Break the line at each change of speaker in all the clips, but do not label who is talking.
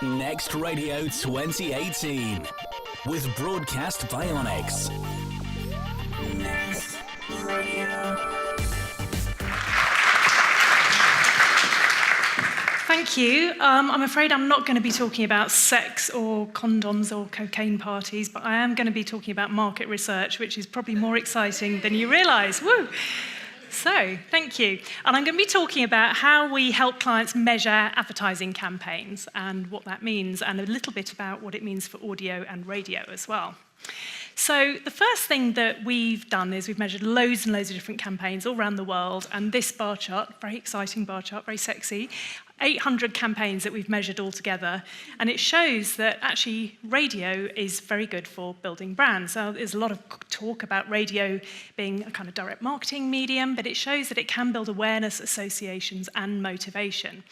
Next Radio 2018 with Broadcast Bionics. Next Radio.
Thank you. I'm afraid I'm not going to be talking about sex or condoms or cocaine parties, but I am going to be talking about market research, which is probably more exciting than you realise. Woo! So, thank you. And I'm going to be talking about how we help clients measure advertising campaigns and what that means, and a little bit about what it means for audio and radio as well. So the first thing that we've done is we've measured loads and loads of different campaigns all around the world, and this bar chart, very exciting bar chart, very sexy, 800 campaigns that we've measured all together, and it shows that actually radio is very good for building brands. So there's a lot of talk about radio being a kind of direct marketing medium, but it shows that it can build awareness, associations, and motivation.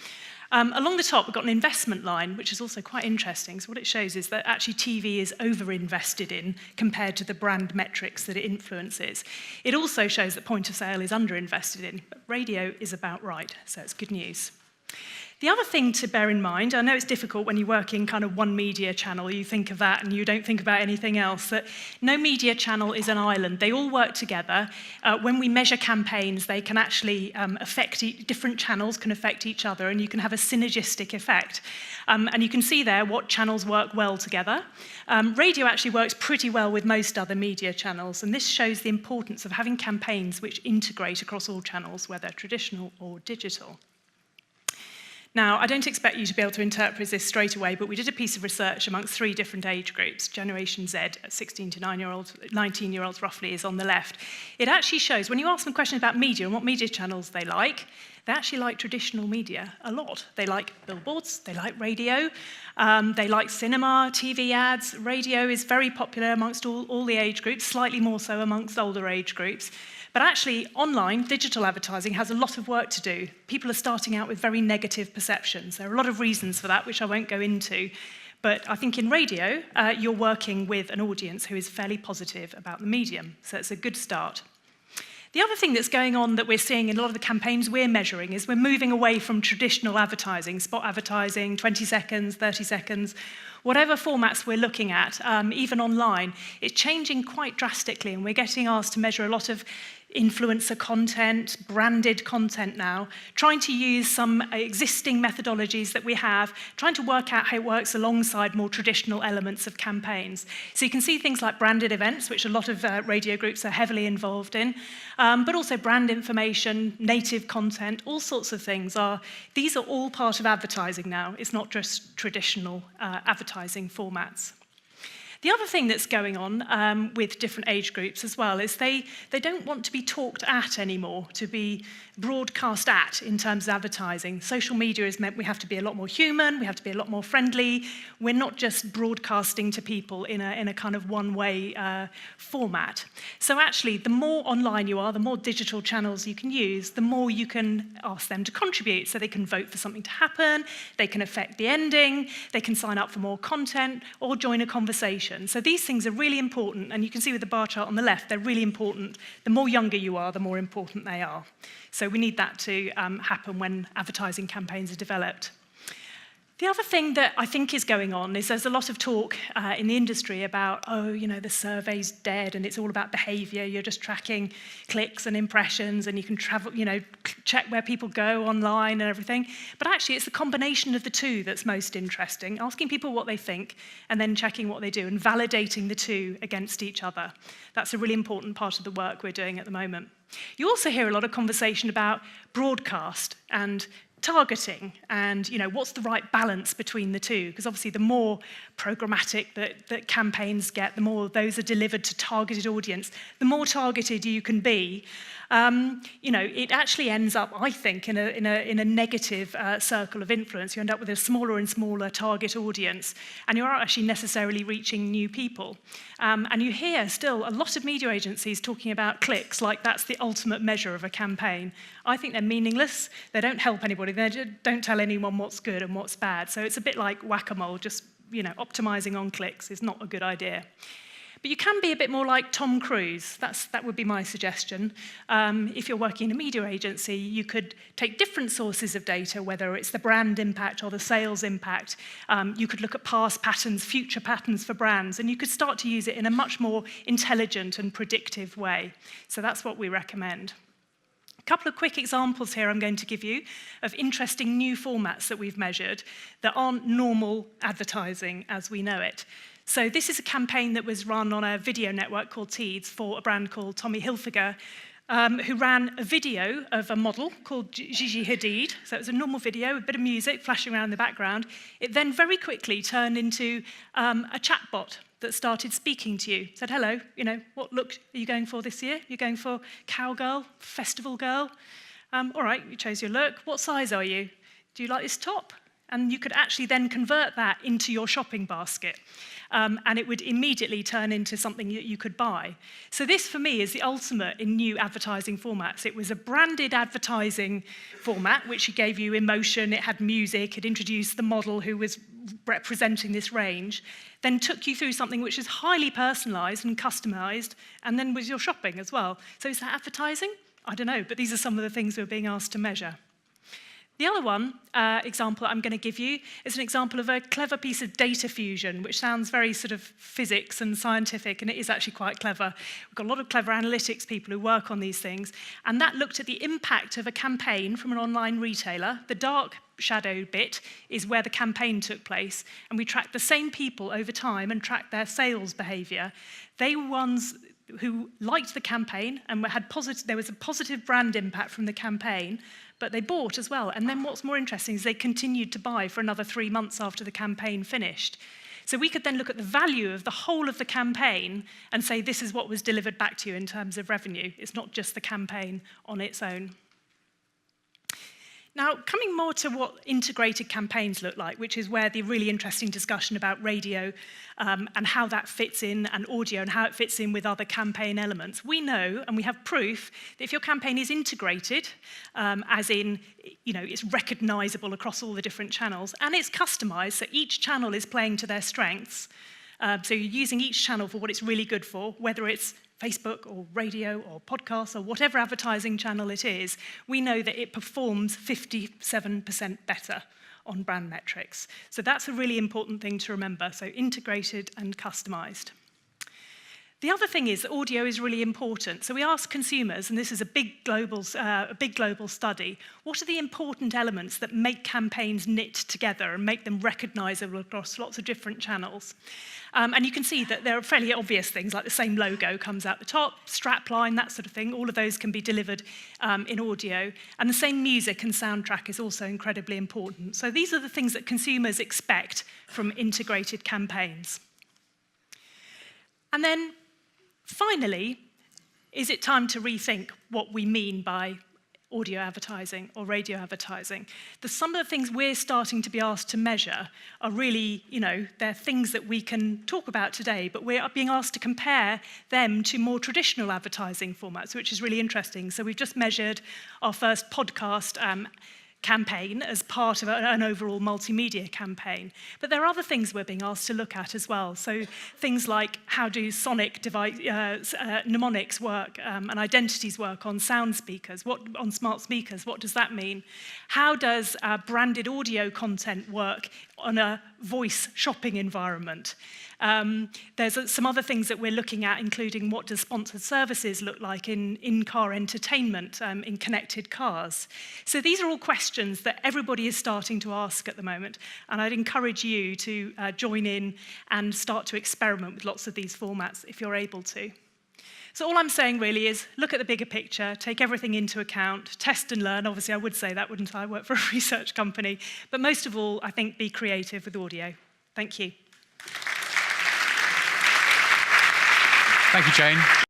Along the top, we've got an investment line, which is also quite interesting. So what it shows is that actually TV is over-invested in compared to the brand metrics that it influences. It also shows that point of sale is under-invested in, but radio is about right, so it's good news. The other thing to bear in mind, I know it's difficult when you work in kind of one media channel, you think of that and you don't think about anything else, that no media channel is an island. They all work together. When we measure campaigns, they can actually affect, different channels can affect each other, and you can have a synergistic effect. And you can see there what channels work well together. Radio actually works pretty well with most other media channels, and this shows the importance of having campaigns which integrate across all channels, whether traditional or digital. Now, I don't expect you to be able to interpret this straight away, but we did a piece of research amongst 3 different age groups. Generation Z, 16 to 19-year-olds roughly, is on the left. It actually shows, when you ask them questions about media and what media channels they actually like traditional media a lot. They like billboards, they like radio, they like cinema, TV ads. Radio is very popular amongst all the age groups, slightly more so amongst older age groups. But actually, online, digital advertising has a lot of work to do. People are starting out with very negative perceptions. There are a lot of reasons for that, which I won't go into. But I think in radio, you're working with an audience who is fairly positive about the medium. So it's a good start. The other thing that's going on that we're seeing in a lot of the campaigns we're measuring is we're moving away from traditional advertising, spot advertising, 20 seconds, 30 seconds, whatever formats we're looking at, even online. It's changing quite drastically, and we're getting asked to measure a lot of influencer content, branded content now, trying to use some existing methodologies that we have, trying to work out how it works alongside more traditional elements of campaigns. So you can see things like branded events, which a lot of radio groups are heavily involved in, but also brand information, native content, all sorts of things. These are all part of advertising now. It's not just traditional advertising formats. The other thing that's going on with different age groups as well is they don't want to be talked at anymore, to be broadcast at in terms of advertising. Social media has meant we have to be a lot more human, we have to be a lot more friendly. We're not just broadcasting to people in a kind of one-way format. So actually, the more online you are, the more digital channels you can use, the more you can ask them to contribute. So they can vote for something to happen, they can affect the ending, they can sign up for more content, or join a conversation. So these things are really important, and you can see with the bar chart on the left, they're really important. The more younger you are, the more important they are. So we need that to happen when advertising campaigns are developed. The other thing that I think is going on is there's a lot of talk in the industry about, the survey's dead and it's all about behavior. You're just tracking clicks and impressions and you can travel, check where people go online and everything. But actually, it's the combination of the two that's most interesting, asking people what they think and then checking what they do and validating the two against each other. That's a really important part of the work we're doing at the moment. You also hear a lot of conversation about broadcast and targeting and what's the right balance between the two, because obviously the more programmatic that campaigns get, the more those are delivered to targeted audience, the more targeted you can be. It actually ends up, I think, in a negative circle of influence. You end up with a smaller and smaller target audience, and you aren't actually necessarily reaching new people. And you hear still a lot of media agencies talking about clicks like that's the ultimate measure of a campaign. I think they're meaningless. They don't help anybody. They don't tell anyone what's good and what's bad. So it's a bit like whack-a-mole. Just optimizing on clicks is not a good idea. But you can be a bit more like Tom Cruise. That would be my suggestion. If you're working in a media agency, you could take different sources of data, whether it's the brand impact or the sales impact. You could look at past patterns, future patterns for brands, and you could start to use it in a much more intelligent and predictive way. So that's what we recommend. A couple of quick examples here I'm going to give you of interesting new formats that we've measured that aren't normal advertising as we know it. So this is a campaign that was run on a video network called Teeds for a brand called Tommy Hilfiger, who ran a video of a model called Gigi Hadid. So it was a normal video, a bit of music flashing around in the background. It then very quickly turned into a chatbot that started speaking to you. Said, hello, what look are you going for this year? You're going for cowgirl, festival girl? All right, you chose your look. What size are you? Do you like this top? And you could actually then convert that into your shopping basket. And it would immediately turn into something that you could buy. So this, for me, is the ultimate in new advertising formats. It was a branded advertising format, which gave you emotion, it had music, it introduced the model who was representing this range, then took you through something which is highly personalised and customised, and then was your shopping as well. So is that advertising? I don't know, but these are some of the things we're being asked to measure. The other one, example I'm going to give you, is an example of a clever piece of data fusion, which sounds very sort of physics and scientific, and it is actually quite clever. We've got a lot of clever analytics people who work on these things, and that looked at the impact of a campaign from an online retailer. The dark shadow bit is where the campaign took place, and we tracked the same people over time and tracked their sales behaviour. They were ones who liked the campaign and there was a positive brand impact from the campaign, but they bought as well. And then what's more interesting is they continued to buy for another 3 months after the campaign finished. So we could then look at the value of the whole of the campaign and say this is what was delivered back to you in terms of revenue. It's not just the campaign on its own. Now, coming more to what integrated campaigns look like, which is where the really interesting discussion about radio and how that fits in, and audio and how it fits in with other campaign elements. We know, and we have proof, that if your campaign is integrated, as in, it's recognisable across all the different channels, and it's customised, so each channel is playing to their strengths, so you're using each channel for what it's really good for, whether it's Facebook or radio or podcasts or whatever advertising channel it is, we know that it performs 57% better on brand metrics. So that's a really important thing to remember, so integrated and customised. The other thing is that audio is really important. So we asked consumers, and this is a big global study, what are the important elements that make campaigns knit together and make them recognisable across lots of different channels? And you can see that there are fairly obvious things, like the same logo comes out the top, strapline, that sort of thing. All of those can be delivered in audio. And the same music and soundtrack is also incredibly important. So these are the things that consumers expect from integrated campaigns. And then, finally, is it time to rethink what we mean by audio advertising or radio advertising? Some of the things we're starting to be asked to measure are really, they're things that we can talk about today, but we're being asked to compare them to more traditional advertising formats, which is really interesting. So we've just measured our first podcast campaign as part of an overall multimedia campaign. But there are other things we're being asked to look at as well. So things like how do sonic mnemonics work and identities work on sound speakers, on smart speakers, what does that mean? How does branded audio content work on a voice shopping environment? There's some other things that we're looking at, including what does sponsored services look like in in-car entertainment, in connected cars. So these are all questions that everybody is starting to ask at the moment, and I'd encourage you to join in and start to experiment with lots of these formats if you're able to. So all I'm saying really is look at the bigger picture, take everything into account, test and learn. Obviously, I would say that, wouldn't I? I work for a research company. But most of all, I think be creative with audio. Thank you.
Thank you, Jane.